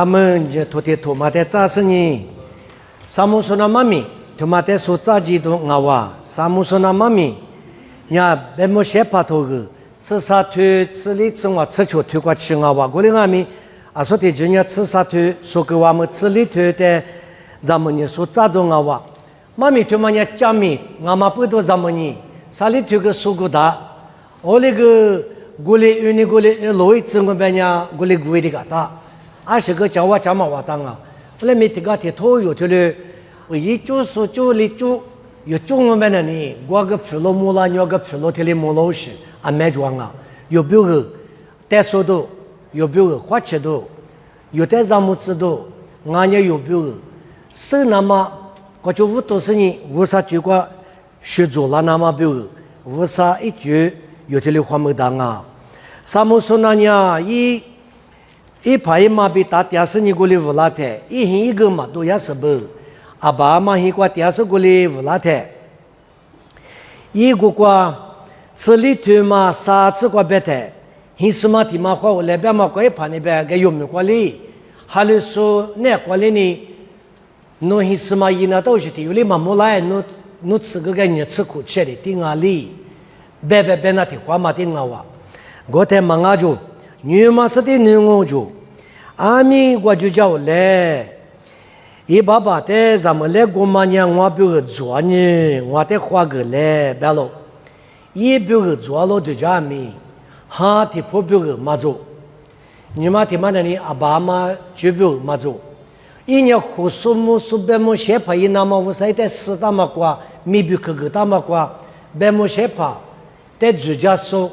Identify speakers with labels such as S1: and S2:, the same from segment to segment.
S1: 们这土地土马的扎是你，萨姆说那妈咪，土马的所扎基都我哇，萨姆说那妈咪，呀，别么些怕头个，吃啥腿，吃里吃我吃球腿过吃我哇，过来我们啊说的今年吃啥腿，说给我们吃里腿的，咱们呢所扎都我哇，妈咪土马呢加米，我们不多咱们呢，啥里腿个苏古达，我那个过来有你过来老一次我们呢过来过来的个达。20个叫我讲嘛话当啊，后来没这个铁头有的了，我一就说就里就有中文版的呢，我个皮罗木啦，你个皮罗铁里木老师啊买装啊，有别个带手的，有别个花钱的，有带上木子的，俺也有别个，是那么我就50多年，为啥就个学做了那么别个，为啥一句有的了花没当啊？啥么说那呀一排嘛比打电视你过来无拉台，一个嘛都也是不，阿爸嘛一挂电视过来无拉台，一个挂吃里头嘛啥子挂别台，平时嘛地嘛话我那边嘛过一盘那边个有没过来，还是说那过来呢，侬平时嘛一那都是的，有的嘛没来，侬吃个你吃苦吃的顶啊里，别那的话嘛顶啊哇，我在忙啊就。女嘛是的女我就，阿米我就叫来，一爸爸的咱们来过嘛呢，我比如做呢，我得花个来白了，一比如做了就叫阿米，哈的不比如嘛做，你嘛的嘛那里阿爸嘛就比如嘛做，一年胡说么说白么些怕一那么我说得死大嘛瓜，没比个大嘛瓜，白么些怕，得主家说。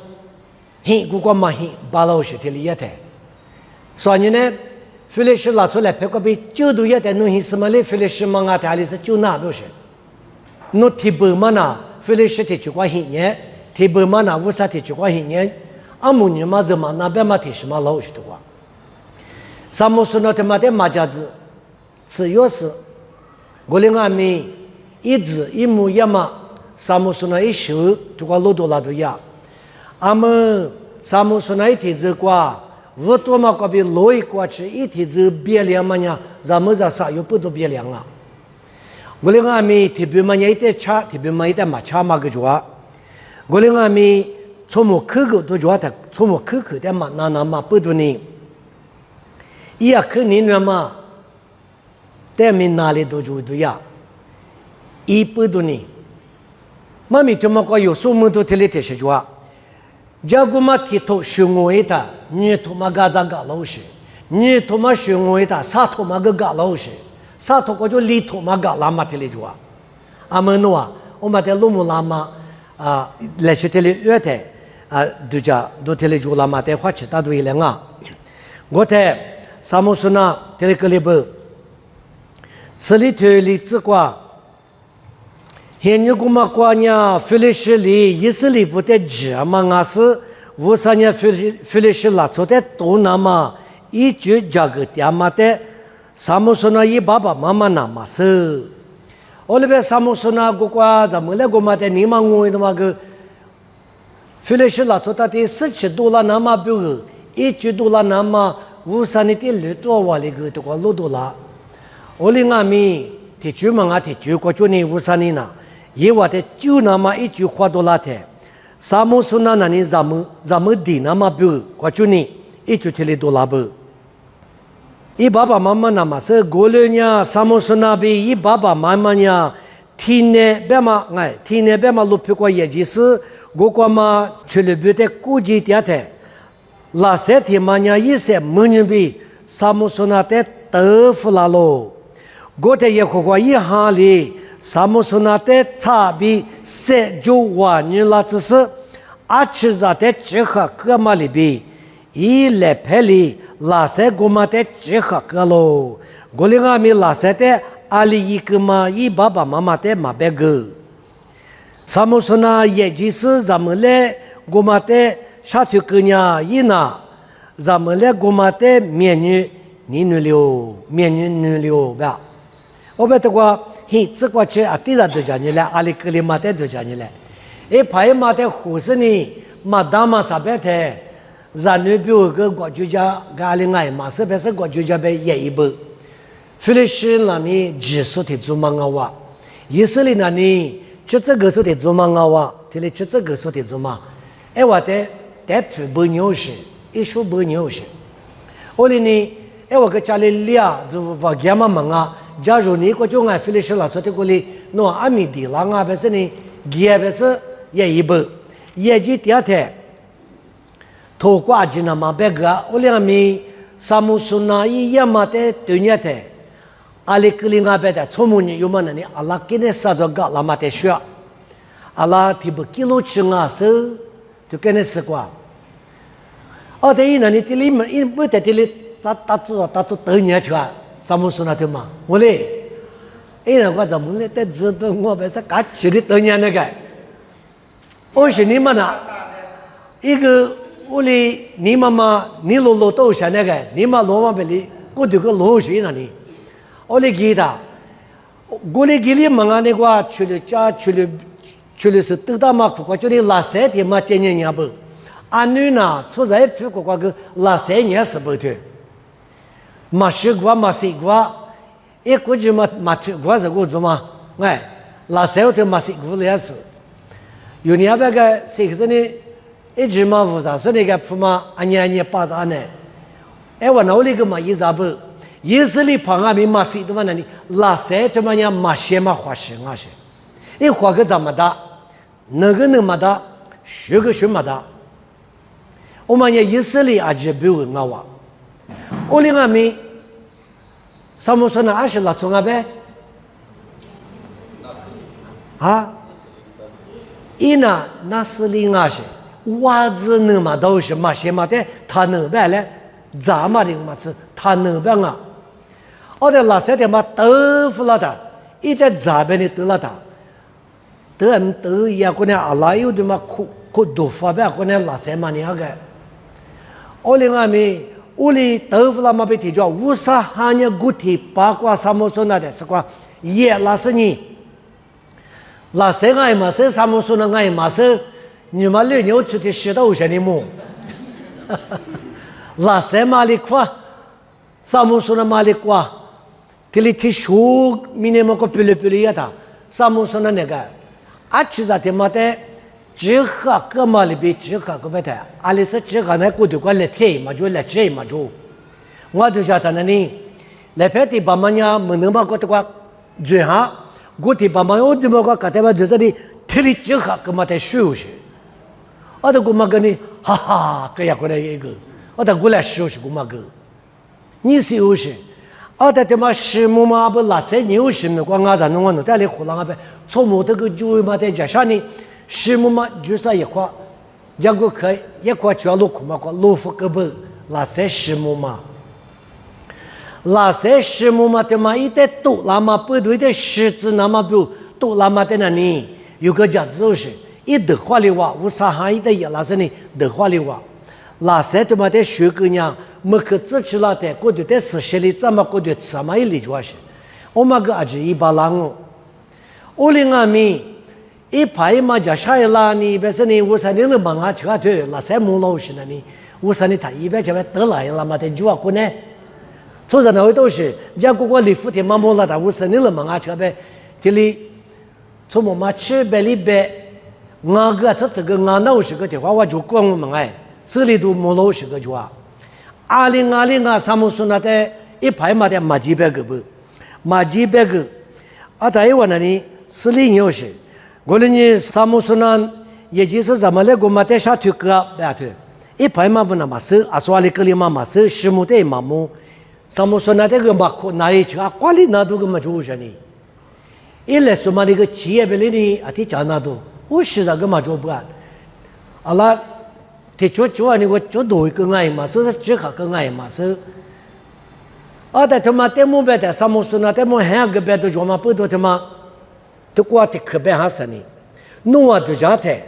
S1: 嘿，不过嘛嘿，把老师听了一台，所以呢，菲律宾拿出来拍个比就都一台，侬嘿什么嘞？菲律宾嘛，俺台里是就那都是，侬提白嘛那，菲律宾提就过一年，提白嘛那乌萨提就过一年，阿姆尼嘛怎么那边嘛提什么老师的话，啥么事呢？他妈的马家子，是钥匙，我领俺们一直一模一样，啥么事呢？一手就过老多拉多呀。阿们啥么说那一天子qua，我多嘛过比老一过去一天子别凉嘛呀，咱们这啥又不都别凉啊？我领俺们特别嘛一点茶，特别嘛一点嘛茶嘛个做，我领俺们从么口口都做的，从么口口的嘛那嘛不多呢，一呀可能了嘛，但没哪里都做的呀，一不多呢，妈咪他妈过有什么都提来提去做。假如嘛提头学我一打，你他妈干咋干老师？你他妈学我一打，啥他妈个干老师？啥他妈就里他妈干拉嘛提来做？阿门诺啊，我们在路木拉嘛啊，来去提来约的啊，都家都提来做拉嘛，在花旗大都一两啊。我在沙漠村那提来个里边，这里头里只挂。现在我们国家菲律宾里以色列不得这么啊是，为啥呢？菲律宾拉出的多那么一句这个点嘛的，啥么说呢？一爸爸妈妈那么是，我那边啥么说呢？国家咱们那个嘛的，你们我的嘛个菲律宾拉出的$17那么比如$1那么，为啥你的绿多瓦那个这个$6？我另外面提出嘛啊提出过去呢，为啥呢？因为的就那么一句话都拉的，啥么说那你咱们的那么比如过去呢，一句提里都拉不。一爸爸妈妈那么是过了呢，啥么说那比一爸爸妈妈呢，天呢别嘛哎，天呢别嘛路皮过也就是我过嘛去了别的估计点的，那些天嘛呢一些没人比啥么说那的豆腐啦喽，我的也过一行里。啥么说那的差别，9万年了，只是20的结合个嘛里边，一来拍里拉塞个嘛的结合个喽，我另外面拉塞的阿里一个嘛，一爸爸妈妈的嘛别个，啥么说那也就是咱们来我嘛的下头个呢，一拿咱们来我嘛的面女流吧，我别的话。嘿，这个去啊，第二都讲你来，阿里格里马代都讲你来，哎，排马代护士呢，马达马啥别的，然后比如个国家咖喱爱嘛，是不是国家被也一波？菲律宾那里技术的做嘛哇，以色列那里就这个说的做嘛哇，这里就这个说的做嘛，哎我的不牛是，一说不牛是，我哩呢，哎我个家里俩就我家嘛忙啊，假如你个就爱菲律宾老说的过哩，喏阿米的啦啊，不是呢，也不是也一波，也就第二天。头挂进那嘛别个，我俩咪萨姆苏那伊亚嘛的对年的，阿里格里阿别的，从木尼有么那里阿拉给你啥子个拉嘛的学，阿拉提不记录起啊是，就给你试过。哦，对，那你这里么，一不在这里打做对年去啊，萨姆苏那对嘛，我嘞，那我怎么嘞？在知道我不是搞起的对年那个，我是你们呐，一个。我哩你妈妈你罗都想那个，你妈罗嘛别哩，我这个罗是哪里？我哩记得，我哩给你忙啊那个去了家去了是都大嘛，我就哩拉塞的嘛今年不，俺女呢出来去我个拉塞年是不对，马西瓜，一估计嘛我是我做嘛，哎，拉塞的马西瓜也是，有年那个谁说呢？一直嘛复杂，是那个铺嘛，按年巴扎呢。哎，我脑里个嘛一咋不？也是你旁啊，没嘛谁都嘛那里，拉塞他妈呀嘛些嘛花些啊些，一花个怎么大，那个那么大，学个学么大。我们也也是你阿姐不问我哇，我另外没，什么说那二十拉从啊呗？啊？伊那是另外些。袜子那么都是嘛些嘛的，他那边嘞，咋嘛的嘛是他那边啊？我的拉塞的嘛豆腐了的，一点咋边的得了的，得也可能阿拉有的嘛可多发呗，可能拉塞嘛那个。我另外没，我的豆腐了嘛被提着，无啥哈呢固体八卦啥么说那的是quoi？也拉是你，拉塞爱嘛是啥么说那爱嘛是。你们六牛出去石头上的么？拉塞马里夸，萨姆苏那马里夸，这里提书明年么个皮里呀他，萨姆苏那个，阿其实他妈的，只喝个马里边只喝个不的，阿里是只喝那骨头管来贴嘛就来贴嘛就，我就叫他那里，来拍的爸妈呀，没能把骨头瓜，最好，骨头爸妈我怎么个搞的嘛就是的，贴里只喝个嘛的休息。我的姑妈跟你哈哈，这样过来一个，我的过来休息姑妈个，你休息，我的他妈十亩嘛不拉塞牛什么，光俺咱弄弄，但你湖南那边从木头个就嘛在家下呢，十亩嘛就是一块，如果可以一块就要落苦嘛，块落福个不拉塞十亩嘛，拉塞十亩嘛的嘛一代多，那么不对的十字那么不多，那么在那里有个价值就是。一得话的话，无啥行业的也拉是呢，得话的话，拉塞他妈的学个呢，没可自己拉的，过去在实习里怎么过去什么一里就是，我们个阿姐一把狼哦，我另外面一排嘛叫下一拉呢，别是呢，我说你那忙啊，吃啊对，拉塞木老师呢呢，我说你他一边就得来了嘛的，就话过呢，从这那位都是，人家我里夫的妈妈了的，我说你那忙啊吃呗，这里从我们吃呗里边。我个这个我老是个的话，我就讲我们哎，这里都没老是个就啊，2020啊，啥么说那的一排嘛的马几百个不，马几百个，啊，台湾那里是里牛是，我那你啥么说那，也就是咱们那个嘛在下头个不要头，一排嘛不那么少，啊，说里个里嘛嘛少，十亩的嘛么，啥么说那这个嘛可哪一去啊，管理那都个嘛就是呢，一来说嘛那个企业别里呢，啊，提讲那都。我实在个嘛做不干，阿拉提出做呢，我做多一个爱嘛，所以只好个爱嘛是。啊，但他妈在目标在什么时呢？在目还个别的做嘛，不多他妈都挂的可别还是呢。弄啊就家台，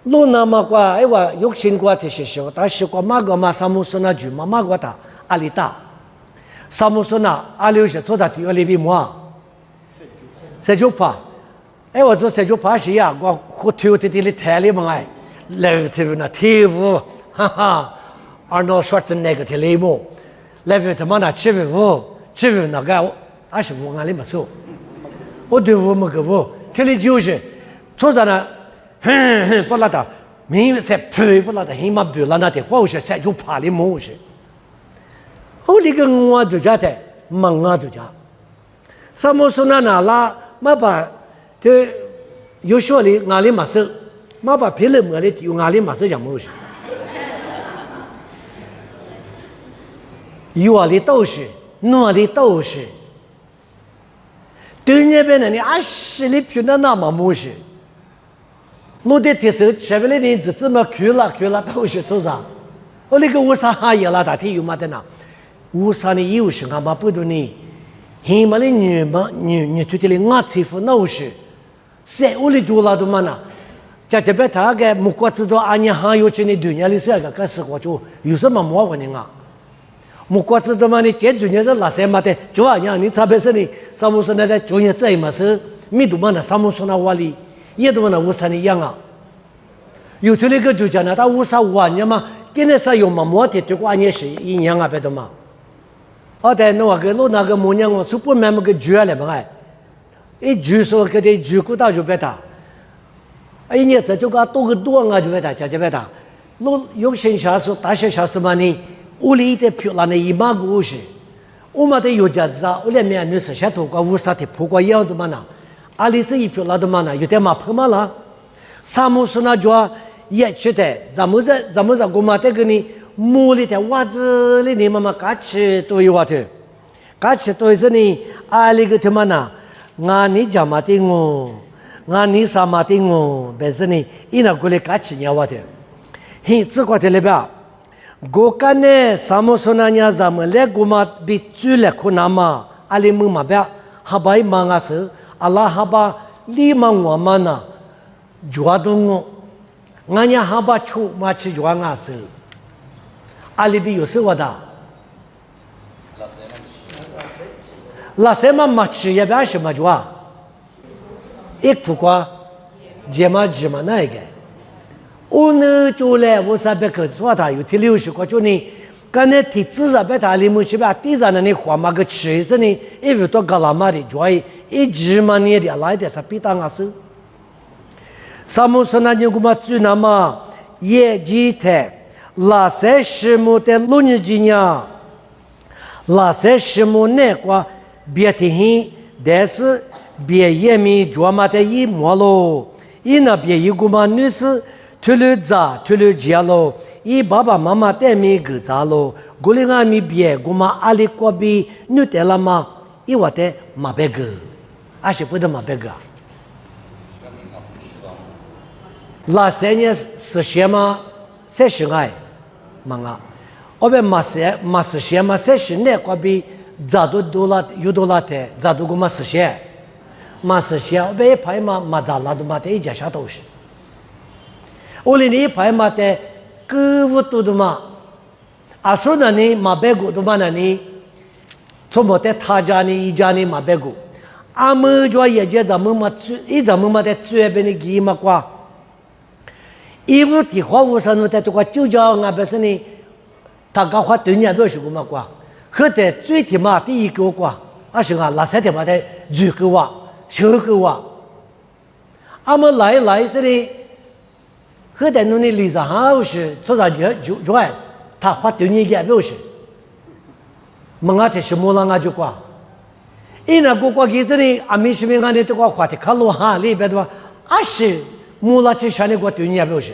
S1: 弄那么挂，哎我有心挂的是说，但是挂嘛个嘛什么时呢？就嘛个他阿里大，什么时呢？阿里是做他第二里边么？这就怕。哎，我做这就怕是呀，我和头的台里面哎，来头那铁屋，哈哈， Arnold Schwarzenegger 的类目，来为他妈那吃为那个25俺里没收，我对我们个我，这里就是从啥呢？不拉的，明在陪不拉的，起码不拉那的，我是在就怕的么是。我这个我就家的，忙啊就家。萨摩说那拉，嘛把这有说的俺里没收，嘛把别人么的有俺里没收讲么是。有的都是，哪里都是。对那边的你20里平的那么么是。我的提手前面的人只这么去了都是多少？我那个乌沙哈也拉大体有嘛的呢？乌沙的有时俺嘛不懂呢，黑嘛的女对的俺欺负那是，谁屋里多了都嘛呢？在这边他个木瓜子多安尼还有这呢对年里是个是我就有什么毛问题啊？木瓜子多嘛呢？这对年是哪些嘛的？就啊样你差别是呢？萨姆说那的就年这嘛是米多嘛呢？萨姆说那瓦里。也都那乌沙一样啊，有的那个就讲呢，他乌沙晚年嘛，今天是有嘛摸的，对过也是一样啊，别的嘛。但那个那个模样我是不买么个猪来嘛哎，一猪说个的猪骨头就别打，一年是就个多个多啊就别打，加别打。路有些小时大些小时嘛呢，屋里的漂亮的一码故事，我们的有家子啊，屋里面女是下头个乌沙的铺过一样的嘛呢。阿里是一票拉的嘛呢？有点嘛破嘛啦。萨姆说那就也吃的，咱们在我们这个呢，木里的袜子里呢嘛嘛，嘎吃都有话的，嘎吃都是呢，阿里个他妈呢，俺你家嘛的我，俺你啥嘛的我，本身呢，伊那过来嘎吃鸟话的，嘿，这个的里边，我看呢，萨姆说那伢咱们来我们比最来困难嘛，阿里们嘛边，还把伊忙啊事。阿拉哈巴lima我们呢，抓动我，俺家哈巴出嘛去抓俺手，阿里边有时候的，拉什么嘛吃也别什么抓，一苦瓜，芝麻那一个，我呢就来我啥别个说他有天60块就呢。刚才提至少别打里面去吧，地上的那花嘛个吃是呢，因为多搞那么的，主要一直嘛你的来的是比当阿是。萨姆说那你我们最那么也记得，那些什么的路日子呢？那些什么那个别听，但是别也没做嘛的一模喽，一那别一个嘛女士。推了咋，推了家喽！伊爸爸妈妈带米个咋喽？过来俺米别，我们阿里过比女的了嘛？伊话的马别个，还是不得马别个？那3年是些嘛？30爱，忙啊！我们马是些嘛？30年过比咋都多了有多了的，咋都我们是些，马是些，我们一排嘛咋拉都嘛的一家下都是。我里你排嘛的，各物多的嘛，阿说那你马白骨的嘛那你，从么的他家呢一家呢马白骨，阿们就也就咱们嘛最一咱们嘛的最边的鸡嘛瓜，衣服的话我上头的这个就叫俺不是呢，他讲话对人不是个嘛瓜，和的最起码第一个瓜，阿是啊那些的嘛的最个哇，小个哇，阿们来是呢。和在弄的历史好是，做啥就爱，他花对你也表示，蒙阿的什么了就挂，因那个其实呢，阿米什么俺的这个话的卡路哈里边的话，阿是木拉去上的个对你也表示，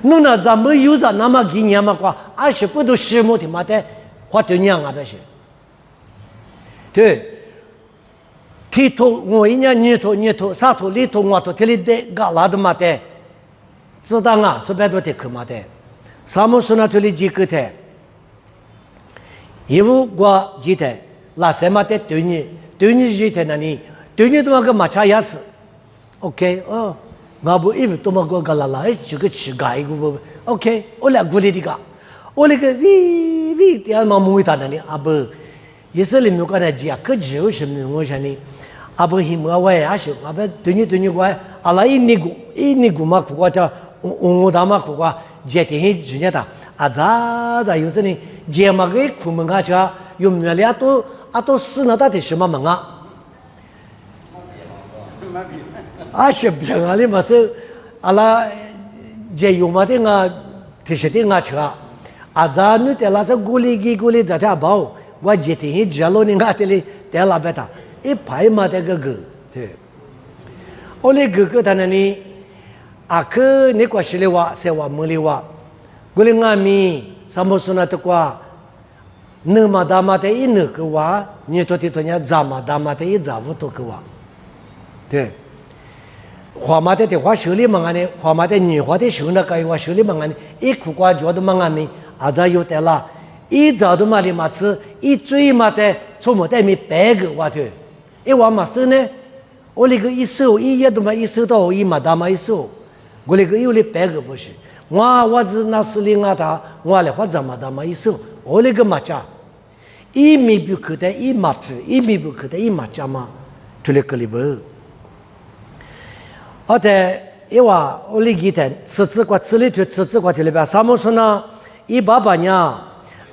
S1: 弄那咱们有着那么几年嘛挂，阿是不都什么的嘛的话对你啊表示，对。提头我一年年头啥头里头我头这里的嘎拉的嘛的。知道啊，说白多的可嘛的，萨姆说那这里几个的，因为我记得那什么的对你记得那里，对你多个马茶也是 ，OK 哦，我不因为多么个啦，这个吃改个不 ，OK， 我来鼓励这个，我那个喂，这样嘛木他那里阿不，也是里面个那几啊，可只有什么我想呢，阿不希望我也是，阿不对你我阿拉一尼古嘛，我叫。我他妈苦瓜，这天人家的咋有时呢？节目给苦门啊，去用原来都死了，到底什么门啊？是别啊，你嘛是阿拉这用嘛的啊，提示的啊，去咋你得拉是鼓励在这包，我今天接了你啊，这里得拉别他，一排嘛这个对，我那个他那里。aku ni kwa shiliwa sewa muliwa guling ngami samusuna tukwa nema damate inu kwa ni to titonya zama damate i zavu to kwa de hwa mate te hwa shili mangane hwa mate ni hwa de shuna kai wa shili mangane i ku kwa jodo mangami aza yo tela i zadu mali ma tsu i zui mate chomo de mi beg wa de i wa ma se ne oli ge i so i ye do ma i so do i ma dama i so我那个有的白个不是，我只拿司令啊他，我来或怎么的嘛意思，我那个嘛家，一米不可的一马皮，一米不可的一马家嘛，就那个里边。而且因为我那几天吃过吃里头吃过去里边，啥么说呢？一爸爸呢，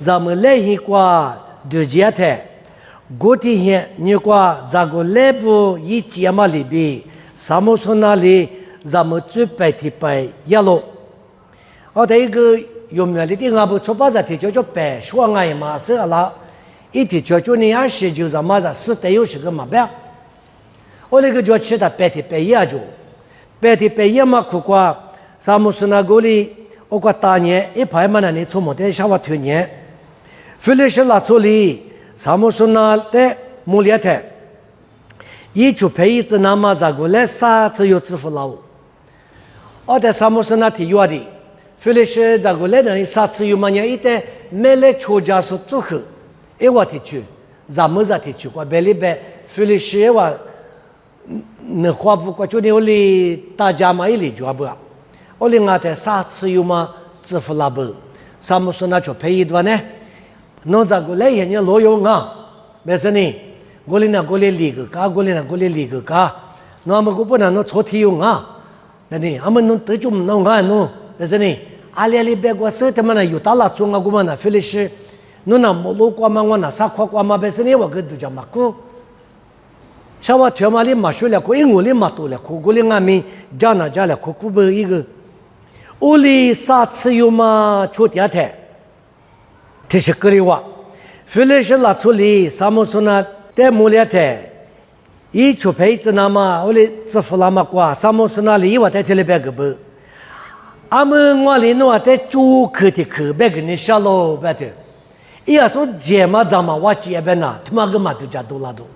S1: 咱们来一个对接的，过天你个这个内部一节嘛里边，啥么说那里？咱们最白的白一路，这一个用原来的俺不出发在的叫白说俺嘛是了，一天叫你20就咱们是得有个嘛白，我那个叫吃的白的白也就，白的白也嘛苦瓜，咱们是那个里，我个大年一排嘛那里出门的下午团年，非得是拉出里，咱们是那的木列的，一就陪一只那么这个来啥只有支付了。在沙漠上那体育的，非得是这个来人啥次有么样一点，没来出家是组合，我提出，咱们提出过，别里边非得是我，那话不过就你里大家嘛一里就不，我另外的啥次有么支付那不，沙漠上那就陪一段呢，弄这个来人家老有啊，没事呢，我里理个家，我里理个家，那么我不能弄错体用啊。那你，俺们弄得就弄干弄，但是呢，阿里别个是他们那有大拉中啊，我们那非得是，弄那木路瓜嘛，我那啥瓜嘛，但是呢，我跟都叫嘛过，像我条嘛里嘛学了过，因我里嘛多了过，我里俺们家了过，古不一个，屋里啥次有嘛出第二天，这是个里话，非得是拉出来，啥么说呢？带木两天。一出牌子那么，我哩支付那么挂，啥么事那里我在这里边个不，俺们我哩弄在租客的客别给你下喽，别的，伊要说节嘛咱们我这边呐，他妈个嘛都加多拉多，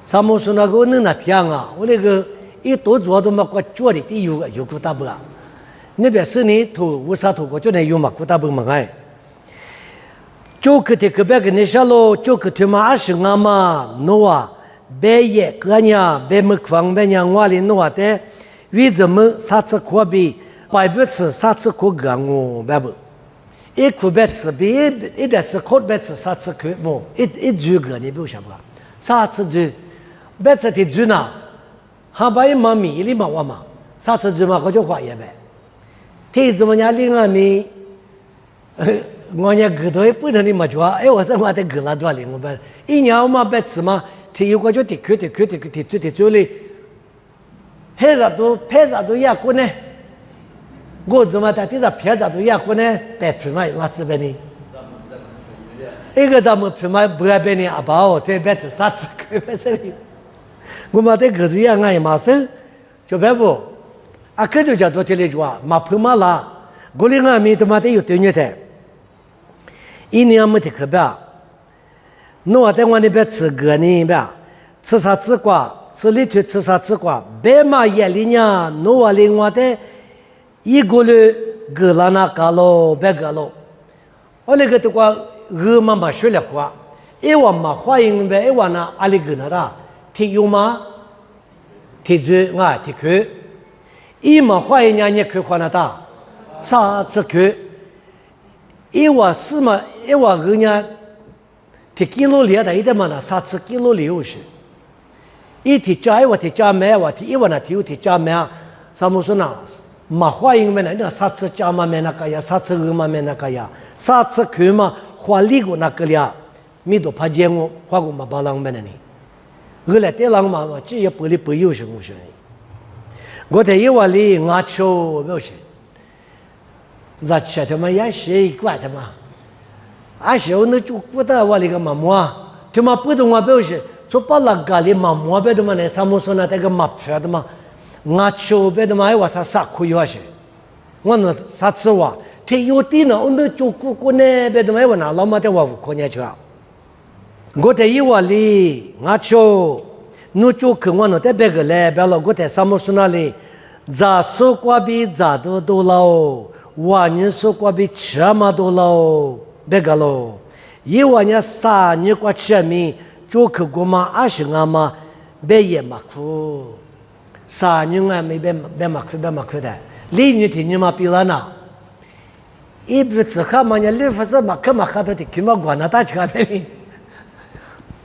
S1: 啥么事那个恁那天啊，我那个一多做都嘛过做的有个大不啊，那边是你头为啥头过就能有嘛个大不嘛哎，租客的客别给你下喽，租客他妈20啊嘛，弄啊。白夜个呀，白木方白呀，我哩弄的，为什么啥子可比白不吃，啥子可干我白不？一可白吃，比一点是可白吃，啥子可么？一煮个你不晓得吧？啥子煮？白吃的煮呢？还把一毛米里嘛我嘛，啥子煮嘛我就花一百。天怎么样？另外米，我家骨头也不能你嘛做，我说我得割了多哩，我白一年我嘛白吃嘛。提有个就提最里，拍啥都压过呢？我怎么在地上拍啥都压过呢？带皮嘛拉这边呢？一个咱们皮嘛不爱边呢？阿爸这边是啥子？可这里，我嘛在个子样俺也马手，就别不，个就叫做这里做啊，马皮嘛拉，我哩俺们他妈得有对你的，一年没得可别。我在我那边吃个呢呗，吃啥吃瓜，吃里头吃啥吃瓜，白马眼里呢，我另外的一个人割了那割了，别割了，我那个的话，嘛学了过，一晚嘛欢迎呗，一晚呢阿里个那啦，提有嘛，提住啊提去，一嘛欢迎人家去换那哒，啥子去，一晚是嘛，一晚人家。提几路里的一点嘛呢？啥子几路里有是？一提加一我提加买我提一万那提有提加买啊？啥么说呢？马花因为那啥子家嘛没那个呀，啥子鹅嘛没那个呀，啥子口嘛花里个那个呀，没多怕见我花个嘛巴郎没那呢，我来带郎嘛只也不里不有什么事。我在一碗里我吃不是，咱吃他妈也是怪他妈，俺小那就不得我那个妈妈，他妈不懂我不是，就把那个里妈妈别的嘛那啥么说那这个马票的嘛。我吃别的嘛，我啥可以些，我那啥吃哇？他有的呢，我那就姑呢，别的嘛，我拿老妈的我可年去啊。我在一碗里，我吃，你就跟我那在别个来，别了，我在什么说那里，咋说过比咋多了，晚年说过比吃嘛多了，别个喽。一晚年啥你过吃米，就去过嘛20啊嘛，别也嘛苦。啥人啊没别马苦的，里女听你嘛比了呢，一不只看嘛呢，六不是马克到的，起码管那大车呗你，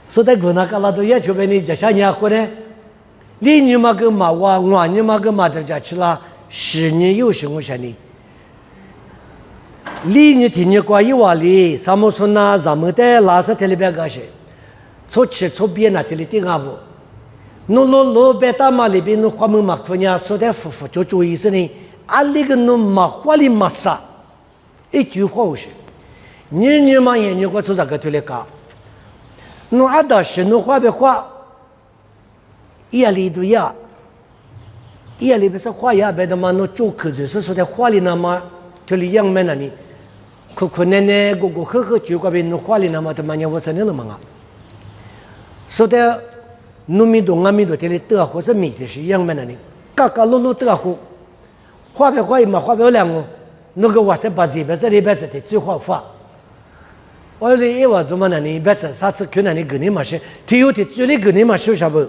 S1: 所以管那个拉都也就呗你，就像你说的，里女嘛跟马我女嘛跟马都家去了10年有什么事呢？里女听你过一晚里，什么说呢？咱们在拉萨这里边干些，出去出边那这里顶阿不。侬别大马里边侬花门马库呢，说的夫就注意是呢，俺那个侬马花里马啥，一句话不是，你嘛也你过出这个对来讲，侬俺倒是侬花别花，夜里都呀，夜里不是花呀别的嘛，侬就可就是说的花里那么对里样么那里，苦奶奶哥呵就过边侬花里那么的嘛，你我说你了嘛啊，说的。农民多、俺民多，这里德和是米的是一样的呢。嘎嘎噜噜德和，花别花一嘛，花别两个，那个我是把这边这里边子的最好花。我说你我怎么呢？你别子啥子可能你给你嘛是，体有的最里给你嘛是啥不？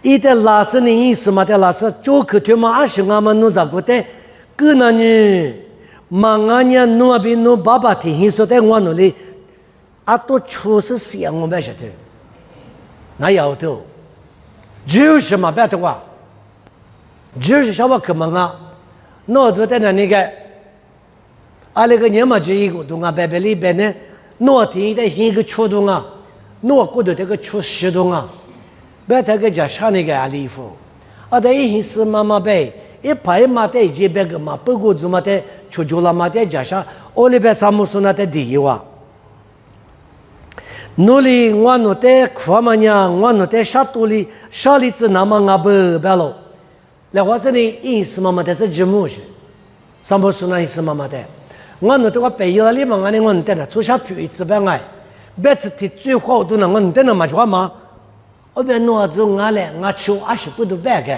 S1: 一的拉是你意思嘛？的拉是就可他妈20俺们弄啥个的，个那呢？嘛俺呢弄那边弄爸爸听说的我弄里，啊都确实想我们晓得。那要头，就是嘛，别的话，就是什么可能啊？那昨天那个，那个年嘛就一个东啊，白里边呢，那天的一个秋冬啊，那过的这个秋10冬啊，别这个叫啥那个啊衣服，的一是妈妈背，一排嘛的一别个嘛，不过怎么的，就了嘛的叫啥？我那边啥么说那的第一哇。努力我努在苦嘛呢，我努在沙土里沙里子那么我不了，来我这里意思嘛嘛的是节目是，上不说那意思嘛嘛的，我努在我背有里嘛我呢我努在那出下皮一次白爱，别次的最好都能我努在那嘛就嘛，我别努着我来我吃20不都白个，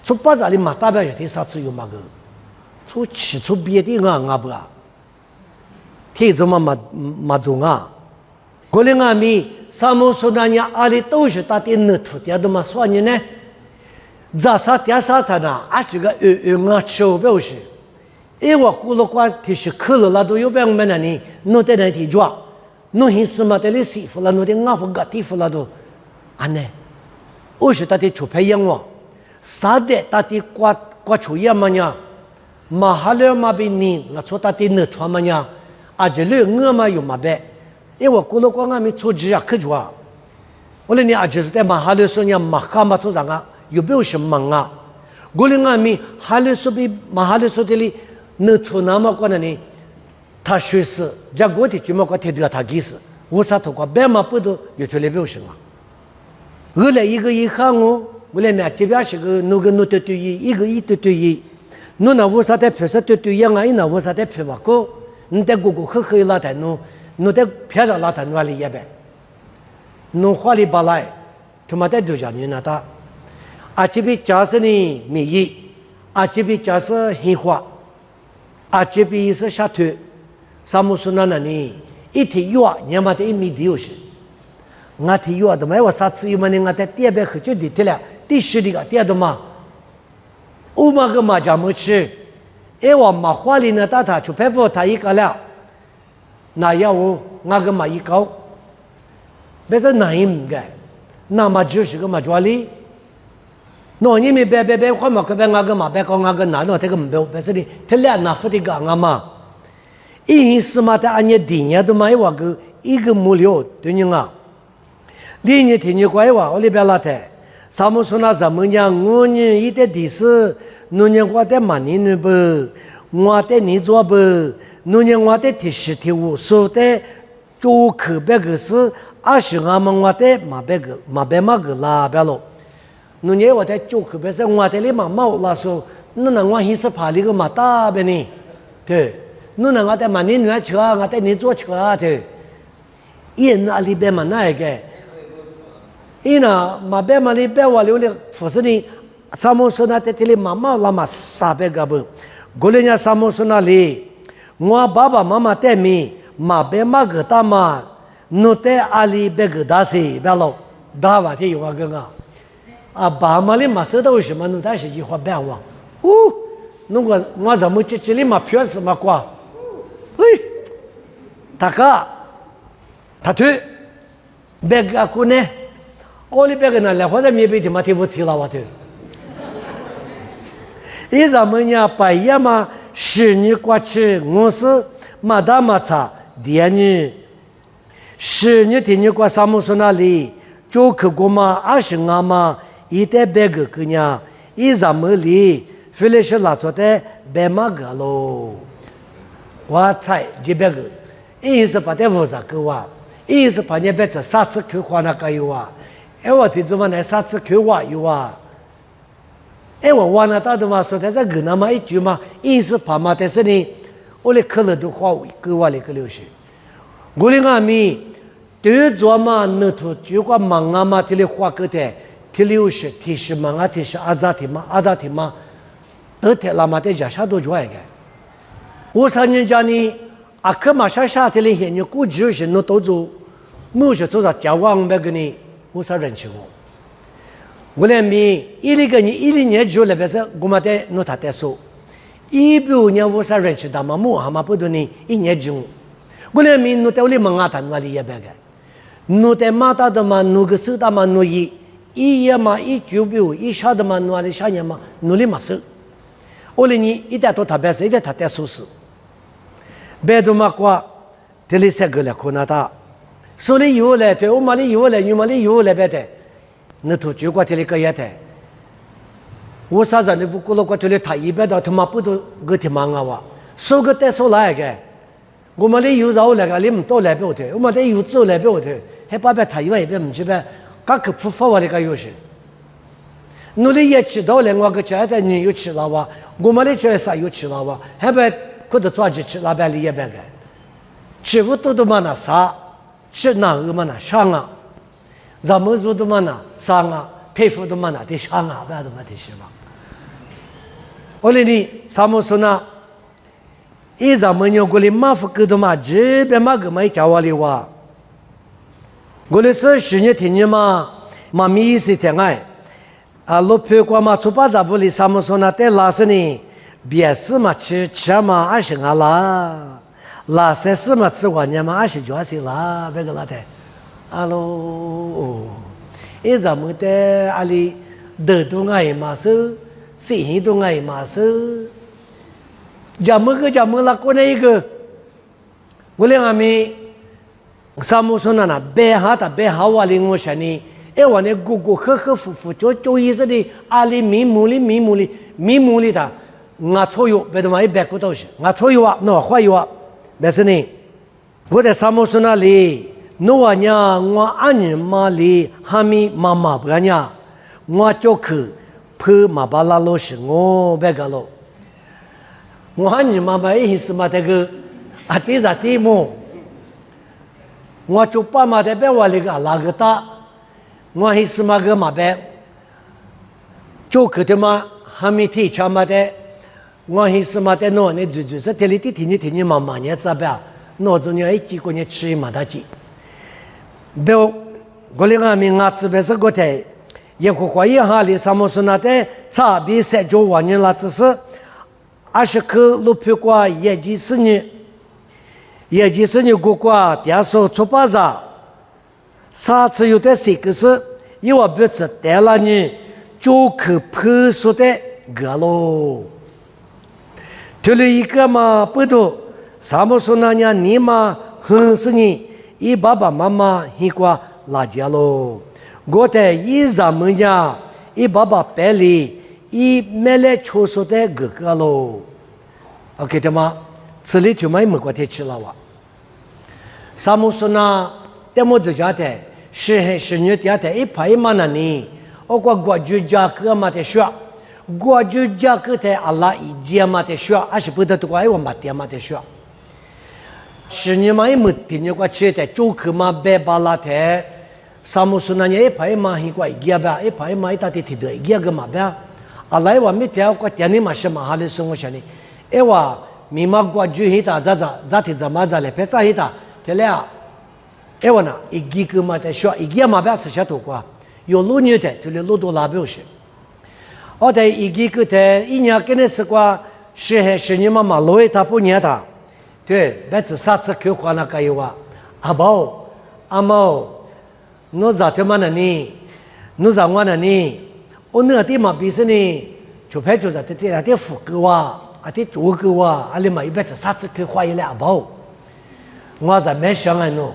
S1: 出巴扎里嘛大白是的啥子有嘛个，出起出别的我不啊，天怎么嘛做啊？过来俺们啥么说那呀？阿里都是打的那土地的嘛，说你呢？咋啥点啥他呢？俺是个我吃不是，因为我过了关提是去了那都有别么那呢？弄在那地抓，弄些什么的里媳妇了，弄的俺不个地方了都，安呢？我是打的出培养我，啥的打的刮出样么呀？马哈了嘛比你那出打的那团么呀？啊这里我嘛有嘛呗？因为我过了关俺们出职啊去抓，我说你啊就是在马哈里说你马哈嘛出啥啊？有没有什么啊？我们俺们哈里说比马哈里说的里那出那么关的呢？他学识，这我的就么个听得他意思，我啥头个白马不都有出来没有什么？我来一个一行哦，我来呢这边是个那个那对一个一对一，那我啥在平时对样啊？那我啥在平嘛个？你在呵拉台弄。侬在偏上拉他弄里也呗，侬花里巴来，他妈在都叫你那他，啊这边假设呢米意，啊这边假设黑花，啊这边是下头，啥么说那呢？一天有啊，你妈的一米的有些，我天有啊，都没我啥次有嘛呢？我在第二边喝酒的了，第10的个第二的嘛，我嘛个嘛家没吃，我嘛花里呢打他就佩服他一个了。那要我个嘛一高，别说难应该，那么就是个嘛抓哩，喏，你们别，换嘛，可别俺个嘛，别搞俺个哪喏，这个没别是的，他俩拿不的个俺嘛，因是嘛，在俺年底年都嘛一话个一个木料对你啊，你年听你怪话，我里边拉台，啥么说那什么样，我呢一点历史，侬呢我在嘛年呢不，我在你做不，侬呢我在第十第五，说的做可别个是20俺们我在嘛别个拉别咯。侬年我在做可别是我在里嘛毛拉说，侬那我还是怕里个嘛大呗呢，对，侬那我在嘛你女车，我在你坐车对，一那里边嘛那一个，一那嘛边嘛里边我留了，不是你，啥么说那在这里嘛毛拉嘛啥别个不，过来人啥么说那里，我爸爸妈妈带米嘛边嘛个大嘛，侬在阿里别个大些别咯，大话的有话个啊。啊，爸妈的嘛，收到为什么？侬但是一话别忘，哦，侬个我怎么这里嘛票子嘛挂，喂，大哥，他对，别个姑呢，我里别个呢来或者没被他妈提不提了我对，一咱们呢半夜嘛10年过去，我是马达马查第二年，10年第二过沙姆说那里就去过嘛20年嘛。一代别个个呢，一咱们里非来是拉出的别嘛个喽，我猜这别个，一是把这复杂个哇，一是把那别这啥子开花那个有啊，哎我听说嘛那啥子开花有啊，哎我忘了到的嘛说的这个那么一句嘛，一是把嘛但是呢，我来看了都花个话来个流水，我的阿米对做嘛那头就个忙啊嘛，这里花个的。提60提10嘛，啊提10阿扎提嘛，都提拉嘛的家啥都做一个。我上人家呢，啊可嘛啥提里些你估计是侬都做，某些做啥交往别个呢，我啥认识我。我来米一年就来别是我嘛的侬他在说，15年我啥认识他嘛，我还嘛不多呢1年就，我来米侬在我里问啊他侬里也别个，侬在马达的嘛，侬个手打嘛侬一夜嘛一9秒一下的嘛努力下年嘛努力嘛是，我哩你一点都特别是一点他在舒适，别的嘛过，这里3个了可能他，手里有来对我嘛里有来，你嘛里有来别的，那头就过这里个也的，我啥子你不过了过这里他一边的他妈不都个挺忙啊哇，手个带手来个，我嘛里有肉来个，你唔多来不对，我嘛里有走来不对，还把别他一边唔去呗。噶可不发我的个有些，努力也吃到了，我个家的人又吃了哇，我们的家啥又吃了哇，还不可得抓起吃老板里也别个，吃不多的嘛那啥，吃哪个嘛那上啊，咱们做的嘛那上啊，佩服的嘛那得上啊，别的嘛得是吧？我哩你啥么说呢？一咱们有过哩马夫个的嘛，这边嘛个嘛一家伙哩哇。我的是10年听你嘛，妈咪意思听爱，啊，老婆过嘛，出巴扎布里啥么说呢？在拉斯呢，别是嘛吃嘛20年啦，拉萨是嘛吃过年嘛29岁啦，别个拉的，阿喽，一咱们的阿里得东爱嘛是，西东爱嘛是，咱们拉过那一个，我俩阿咪。啥么说呢？白哈瓦里我说呢，哎我那哥呵服就意思的阿里密目里的，我错有别的嘛100个东西，我错有啊，那坏有啊，但是呢，我在啥么说那里，我娘我阿娘妈里哈密妈妈不娘，我就去拍马巴拉罗是我别个咯，我阿娘妈妈也是嘛这个啊第啥题目。我就把嘛的别我那个那个大，我还是嘛个嘛别，就可的嘛还没提前嘛的，我还是嘛的喏，你就是这里听你妈妈你咋办？喏，就你一几个人吃嘛的几，别我那个名啊，这边是个的，也可怀疑哈里什么说那的差别3.9万人了，只是20克路票过也就是呢。也就是你哥哥第二手出巴扎，啥子有的谁个是，因为不知带了你就可朴素的个喽。这里一个嘛不多，萨姆说那样你嘛很是你，一爸爸妈妈一挂拉家喽。我的一咱们家一爸爸白里一没来抽说的哥哥喽。OK 的吗？这里就没过天吃了哇。萨姆说那这么多家的，是女家的一排嘛那呢？我过就家个嘛的说。我就讲个的阿拉一件嘛的说，还是不得多怪我嘛的嘛的说。是你嘛也没听见过吃的，就去嘛白巴拉的，萨姆苏那年一排嘛很过一件吧，一排嘛一大的提的一件个嘛吧。阿拉我没听过店里嘛是嘛哈的生活下呢，哎哇，咪嘛过就一大咋提怎么咋来，别咋一大，对了，哎我呢一件个嘛的说，一件嘛吧是些多过，有路女的，就是路多拉不是。我在一个的一年跟那是过是你妈妈路一他不念他，对，那只啥子去花那个有啊？阿宝阿毛，我咋他妈的呢？我咋我的呢？我那地嘛比是呢，就拍就在这那点副歌哇，啊点主歌哇，阿里嘛一般只啥子去花一两阿宝，我在没想啊喏，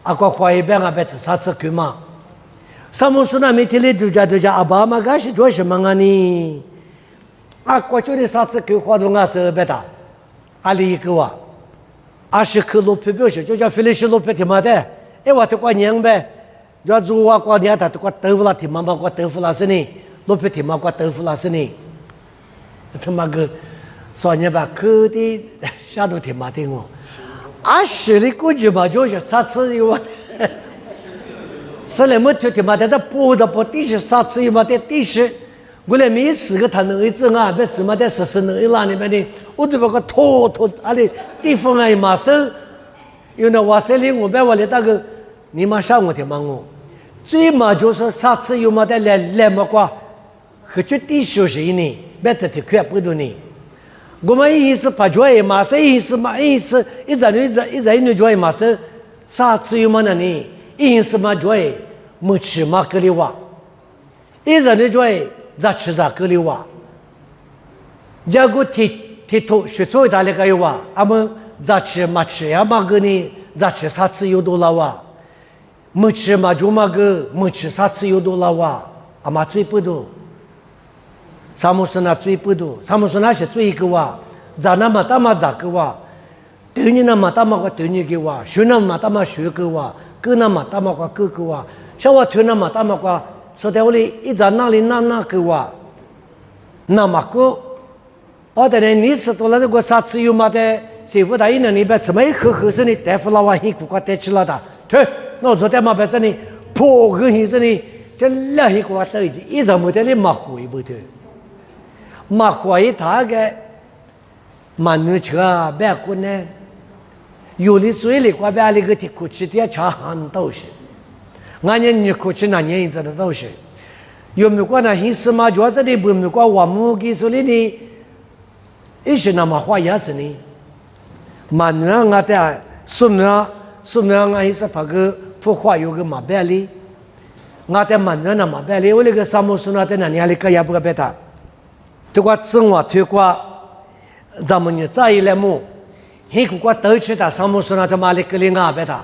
S1: 阿个花一边阿边只啥子去嘛？萨姆苏那每天来度假阿爸妈干是做什么啊呢？啊，过去的啥子给花动啊是别的，阿里一个哇，20克罗皮表示就叫菲利斯罗皮提嘛的，哎我都过年呗，要做啊过年他都过豆腐啦提嘛嘛过豆腐啦是呢，罗皮提嘛过豆腐啦是呢，他妈个说你吧，可的下头提嘛的我，20的估计嘛就是啥子有啊。是来么条条嘛？但是播着播地是啥子嘛？在地是，我来没4个他能一整啊，别只嘛在实能一拉里面的，我都把个拖啊里地方啊马上，有那瓦塞里我别我来那个，你马上我的嘛我，最嘛就是啥子有嘛的来么瓜，和就地休息呢，别这条快不多呢。我们一是把脚马上一是嘛一是一人脚马上，啥子有嘛那呢？因是嘛joy没吃嘛格里哇，一人的joy咋吃咋格里哇，结果提头学做他那个有哇，俺们咋吃嘛吃呀嘛个呢，咋吃啥子有多了哇，没吃嘛就嘛个没吃啥子有多了哇，俺妈最不多，萨姆说那最不多，萨姆说那是最一个哇，咋那么大嘛咋个哇，对你那么大嘛个对你个哇，学那么大嘛学个哇。哥那么大嘛瓜哥哥啊，像我推那么大嘛瓜，说在屋里一在那里那个啊，那么个，我的呢，你是多了这个啥子有嘛的，媳妇大一年里边怎么一合适呢？大夫老王一苦瓜带起了的，对，那昨天嘛白这里破个意思呢，就两一瓜带起，一直没得你马虎一不对，马虎一他个，满牛车啊，别过呢。有的水里瓜边那个的苦吃的茶很都是，俺年你苦吃那年一直的都是，有没过那hình式嘛？主要是你不没过我们给说的呢，一些那么花样子呢，蛮难俺的说明俺是把个不花有个马白里，俺的蛮难那马白里，我那个萨姆说那的那年里个也不个别的，这个生活推过，咱们呢再一来么？一个国都去的，萨姆说那他妈的格里亚别的，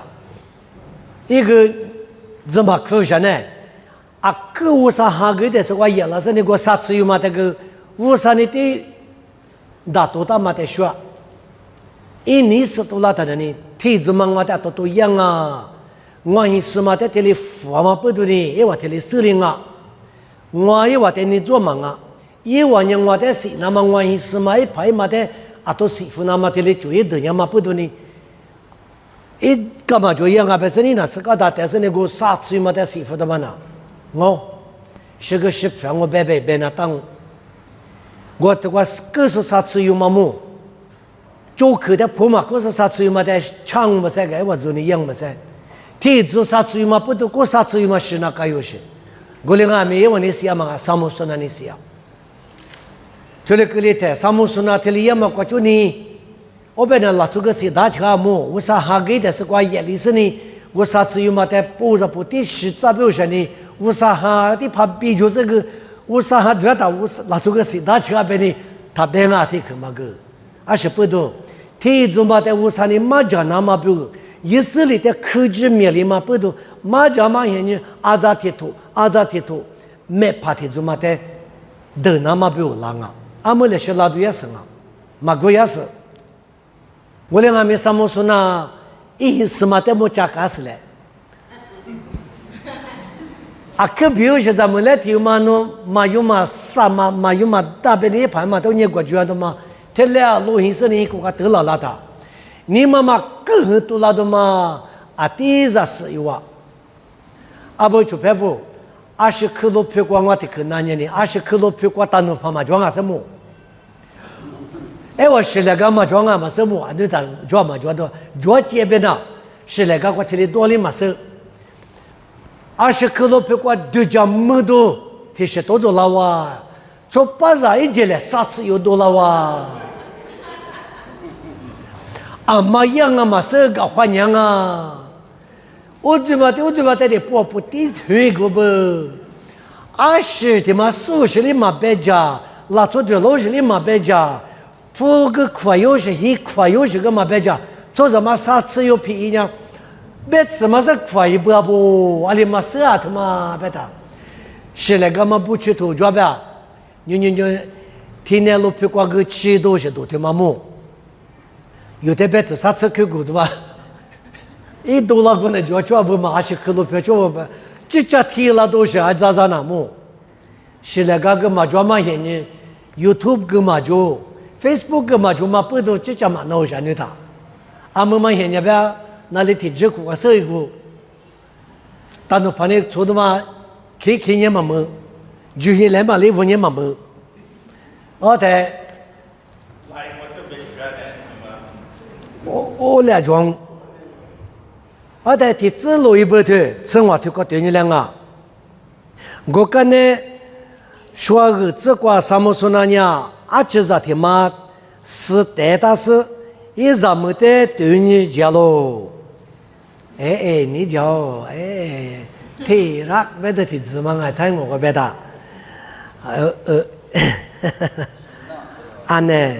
S1: 一个怎么可想呢？啊，个乌沙哈个的是我也了，是那个啥子有嘛？这个乌沙你的大多大嘛的说，一年是多拉的呢，体质嘛我的都一样啊，我一是嘛在这里富嘛不多的，一我这里司令啊，我一我在你做忙啊，一我呢我在是那么我一是嘛一排嘛的。啊，都媳妇那么的嘞，就一等样嘛不多呢。一干嘛就一样啊？本身你那是搞大，但是那个啥子嘛的媳妇的嘛呢？我是个媳妇，我白那当。我这个各说啥子有嘛么？就去的婆嘛，各说啥子有嘛的长么噻？个我做你样么噻？体做啥子有嘛不多，过啥子有嘛是那个有些。我连俺没有你想嘛，啥么说那你想？就那个里头，萨姆说那这里也么过就你，我本来拿出个是大车么，我啥哈给的是关夜里是呢，我啥子有嘛的不着不的是咋表现呢？我啥哈的怕比就这个， usaha dua ta latu ke sida chika beni ta benga thi khma ge ashe pudo thi zumba te usani ma jana ma bu yisli te khuji meli ma pudo ma jama yen azati to me pati zumba te de na ma bu langa amule shela du yasanga ma go yas wole nga me samusuna i smate mo chakasle akbiyo je zamule ti umano mayuma sama mayuma dabeni phama to nye gwa jwa to ma tele a lo hin sni ko ka de la la ta ni mama ke tu la do ma atiza se iwa abo chu pepo 20 kilo 표光我的可那年20 kilo 표光单独跑马庄啊什么？哎，我10来个马庄啊嘛什么？你当庄嘛庄多，庄这边呐10来个我提的多哩嘛是20 kilo 표光2家么多，提是多做了哇，从巴扎一节来3次又多了哇。啊妈样啊嘛是个花娘啊。 我怎么在波不地推过不？20的嘛，40的嘛别家，拉出去60的嘛别家，付个快有些，一快有些个嘛别家，做什么啥次有便宜呢？别什么是快不？阿里嘛是啊，他妈别的，是那个嘛不去投抓呗？你，天天路别过个7多些多的嘛么？有的别子啥次去过的吧？ 一多了个呢，就不嘛20 kilo 표就不，这家提了都是还咋那么？是那个嘛就嘛现呢 ，YouTube 个嘛就 ，Facebook 个嘛就嘛不都这家嘛弄啥呢他？俺们嘛现在呗，那里提这个是一个，但是反正做的嘛，开年嘛么，就是来嘛来5年嘛么，而且，我来装。 而在提自路一波的，生活就搞对你俩啊。我跟呢说个这个什么说那呀，阿只是他妈是带大是，一什么的对你讲喽。哎，你讲哎，提拉别的提子嘛，我听我个别的，安呢，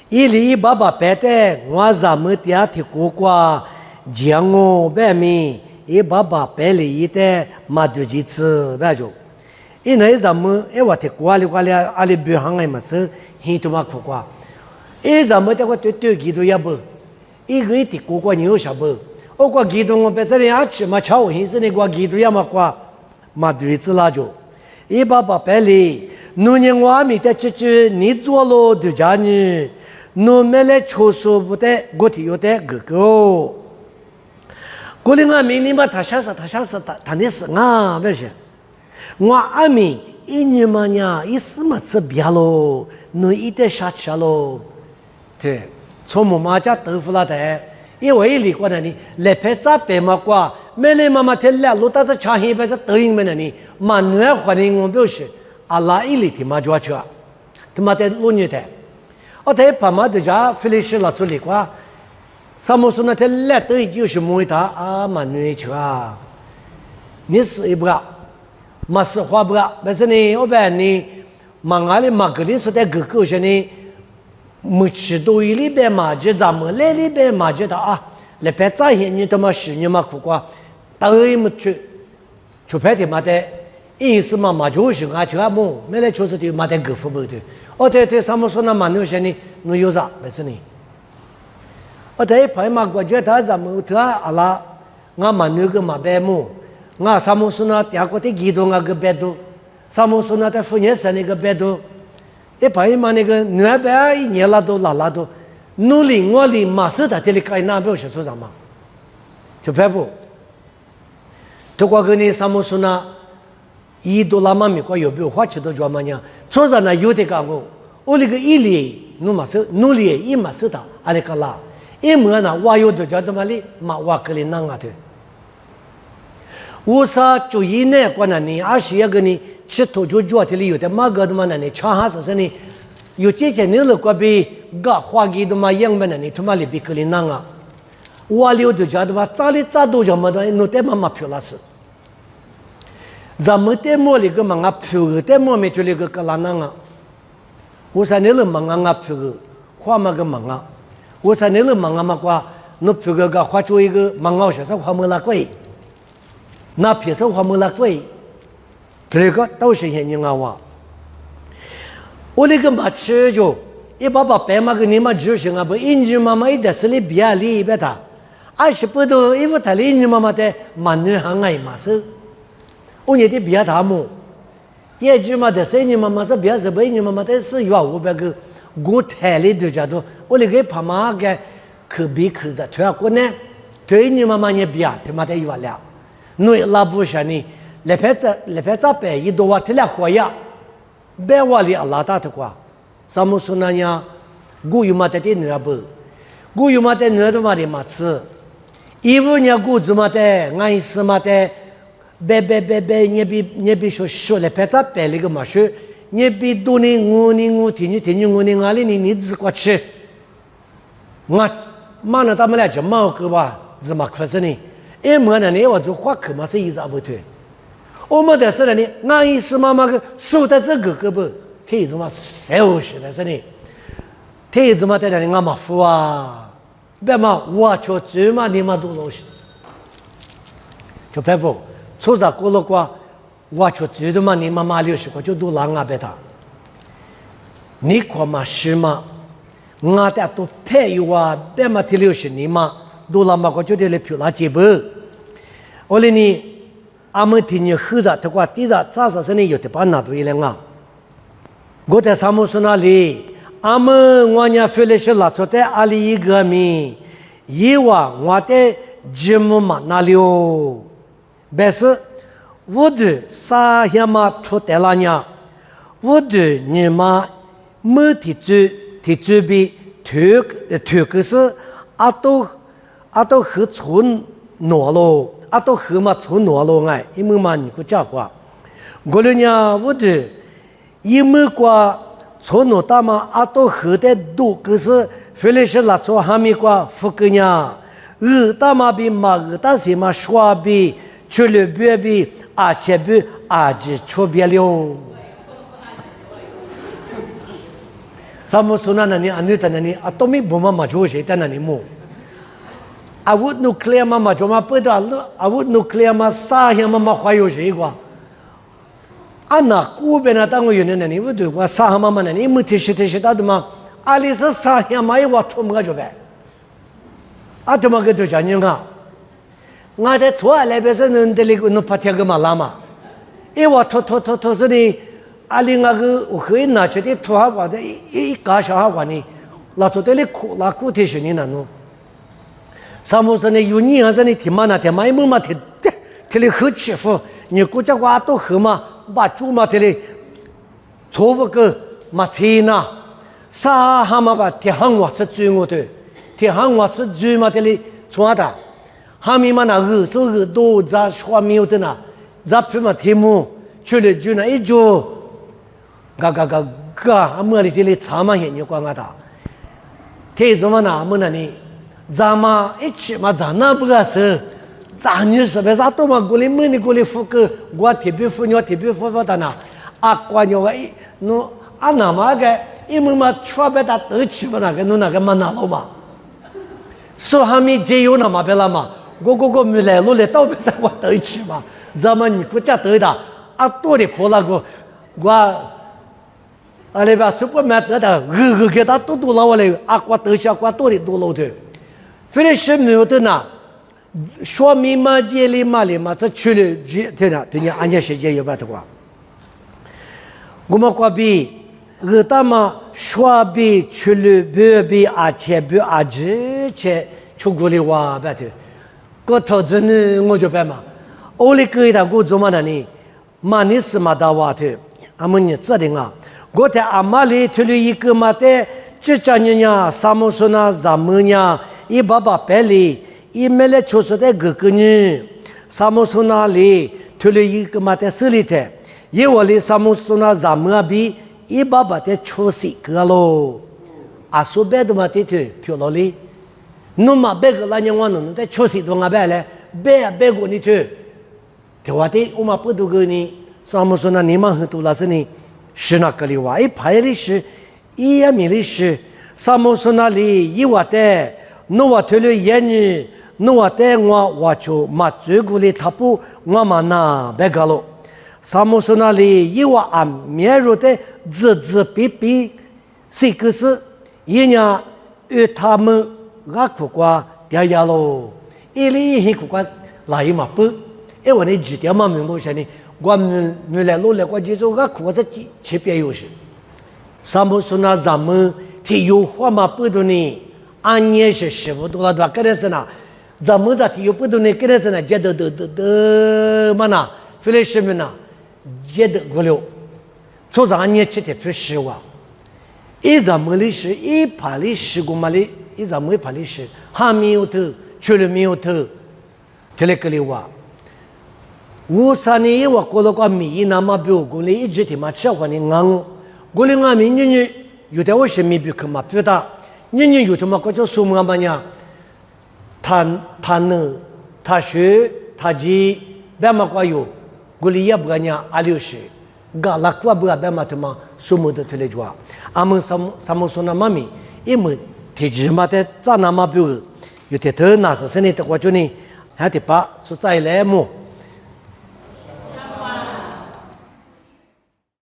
S1: 一里爸爸别的，我什么的提过过。 讲我白米，一爸爸白里一代马肚子吃白就，一那什么，哎我听过里阿里别行哎嘛是，很多嘛苦瓜，一什么的我对几多也不，一个一听过你有啥不？我过几多我本身的吃嘛炒，现在的过几多也嘛过，马肚子拉就，一爸爸白里，农年我阿米的吃你做了就家呢，农没来抽数不得，我提有得哥哥。 过年我明年嘛，他想是他那是啊，不是？我阿米一年嘛呀，一时嘛吃别喽，侬一点下吃喽，对，从我妈家豆腐那的，因为里过那里来拍照白嘛过，没来妈妈天来路，但是吃黑白是抖音没那里，嘛暖和的我表示，阿拉一里的嘛就吃，他妈的路女的，我在爸妈的家非得是拉出来过。 什么时候呢？他来都就是摸他啊，蛮女去啊。你是一不个，没是花不个，但是呢，我把你忙阿里忙个里说的哥哥说呢，没吃多一里边嘛，就咱们来里边嘛就他啊，来别早些你他妈10年嘛苦瓜，都没去，出牌的嘛的，意思嘛就是啊去啊么，没来确实的嘛的哥夫不的，哦对，什么时候呢？蛮女说呢，侬有啥？但是呢。 我在拍嘛，我觉得咱们他阿拉，我们那个嘛白木，我什么时候呢？第二个的激动那个白度，什么时候呢？在妇女生那个白度，一拍嘛那个南白一年拉都拉都，努力我力马上在这里开那表示说什么？就拍不？如果跟你什么时候呢？一多拉嘛米个有没有花钱都做嘛呢？从上呢有的讲我那个一里努马手努力一马手的，阿里个拉。 一么呢？我有的叫他妈的，嘛我个里弄啊的。我说就一年过那年21个年，吃土就脚的里有的嘛个的嘛那年，吃哈是呢，有这些年了个比个花给的嘛样么那年，他妈里比个里弄啊。我有的叫他妈早里早都叫么的，弄得嘛漂亮是。咱们的莫里个忙啊，票个的莫没出来个个烂啊，我说你了忙啊票个，花嘛个忙啊，我说你了忙啊嘛瓜，那票个花做一个忙啊，是花没拉贵，那票是花没拉贵，这个都是现金啊哇，我那个嘛吃就。一爸爸白嘛个你嘛就行啊不，印尼妈妈一点是你比亚里别他，20多一副他印尼妈妈的蛮女行爱嘛是，我也得比亚他么，也就嘛的是印尼妈妈是比亚是不印尼妈妈的是有500个，我台里头家都，我那个爸妈个可比可在推啊过呢，推印尼妈妈也比亚他妈的有了，侬拉不下呢，来拍照白一多哇，他俩活呀，白话里阿拉大的瓜。Samu sunanya gu mate ti nrabu gu mate nradu mari matsu ivu nya gu mate ngai smate be nyebi sho le peta pele ga mashu nyebi duni nguni tini nguni ngali ni zkwa chi nga mana ta mala je mau ke ba zma khasani e mo na ne wa zo khwa ke ma se iza bu tue o mo de se ne ngai smama ge su de这个个不天怎么少是的是呢？天怎么在那里俺马夫啊？别嘛，我就这嘛你嘛都老实，就别不，出啥过了过，我就这的嘛你嘛马六十个就都让俺别他。你看嘛是嘛？俺的都配有啊，别嘛提60你嘛都让嘛个就得来票拉几不？我哩呢，俺们听你喝着，他说第啥咋子是呢？有的把拿对了啊。我在沙漠说那里，俺们我家回来是拉出的阿里一个米，以往我的节目嘛那里哦，但是我的啥样嘛出的了呢？我的你嘛没提出比推个是阿都和存挪咯，阿都和嘛存挪咯哎，因为嘛你个讲话，我了呢我的。因为过从那大嘛，阿都喝的多，可是非得是拉出哈密瓜福个呢，大嘛比嘛大些嘛说比，去了别比，而且比阿只出别了。什么说那你安尼的那你阿都没不嘛嘛做谁的那你么？阿乌努克利嘛嘛做嘛不得了，阿乌努克利嘛啥样嘛花有谁个？啊，那古边那当我原来那你不对，我啥嘛嘛那你没提示到的嘛？阿里是啥样嘛？我出么个就呗？啊，怎么个都讲你啊？我在错来边是能得那个能拍贴个嘛拉嘛？我拖是的，阿里那个我可以拿去的拖下话的，一搞小下话呢，拉出的那苦提示你那侬。啥么事呢？有你还是你提嘛那提嘛？一么嘛提的很欺负，你国家话都很嘛？把猪嘛的嘞，错误个嘛天呐，啥哈嘛把铁行我吃猪我的，铁行我吃猪嘛的嘞，错的，哈咪嘛那手多咋说没有的呐，咋皮嘛题目去了就那一就，阿么里的嘞查嘛现你管我的，天什么那么那呢，咱嘛一起嘛咱那不个是。咋你是不是啥都嘛？过来问你过来付个，我特别付的呢。啊，关键我侬啊那么个，因为嘛全部他都去嘛那个侬那个嘛拿了嘛。说还没节油那么别了嘛，我没来路来到别上我都去嘛。咱们你国家得的啊多的破那个我，啊那边是不买得的，给他都老我来啊我得下我多的多老的，非得是没有的呢。说明嘛，这里嘛，这去了对的，对你安家时间有办的话，我们过比大嘛说比去了别比而且比而且出国的话办的，我投资呢我就办嘛，我哩给他我做嘛的呢，嘛你是嘛的话的，俺们你知道啊，我在阿妈里去了一个嘛的，这家人呀，啥么说呢，咱们呀，一爸爸白里。一没来出说的哥哥呢，沙漠说那里推了一个嘛在手里头，因为哩沙漠说那咱们比一把的出息个喽，啊说白的嘛的头漂亮哩，侬嘛白个那年我侬在出息多啊白嘞，白过你头， 대화대 오마 뻗두거니 사무소나 니만 흐둘라서니 시나거리와 이 파일리시 이야미리시 사무소나리 이와대 노와 틀려 예니 노와대 와 와초 마츠구리 타pu 와마나 베갈로 사무소나리 이와 암메로대 즈즈비비 시크스 이냐 으타무 가쿠과 야야로 일이 히쿠과 라이마뿌 에원이 지대마 명도샤니 관물레로레과 지조가 쿠와서 제비요시 사무소나 잠무 티요화마 뿌도니 안예시 시부도라도 그래서나 잠무자 티요 뿌도니 그래서나 제도도도마나 필레시미나 제도 고려 조자 안예치테 필시와 이 잠물리시 이 팔리시 고말리 이 잠무이 팔리시 하미오트 출미오트 텔레클리와 우산이 와 콜로과 미이나마 뷰고리 이지티마 차와니 강 고링아 민니니 유대오시 미비크마 뷰다 니니 유토마 거저 수무가마냐 탄탄느 타슈 타지 베마과요 고리야 부가냐 알리오시 갈락과 부가 베마트마 수무도 텔레주아 아무 사무소나 마미 이무 대지마데 짜나마 뷰 유테 더 나서 세네 때 과주니 하티파 수자이레모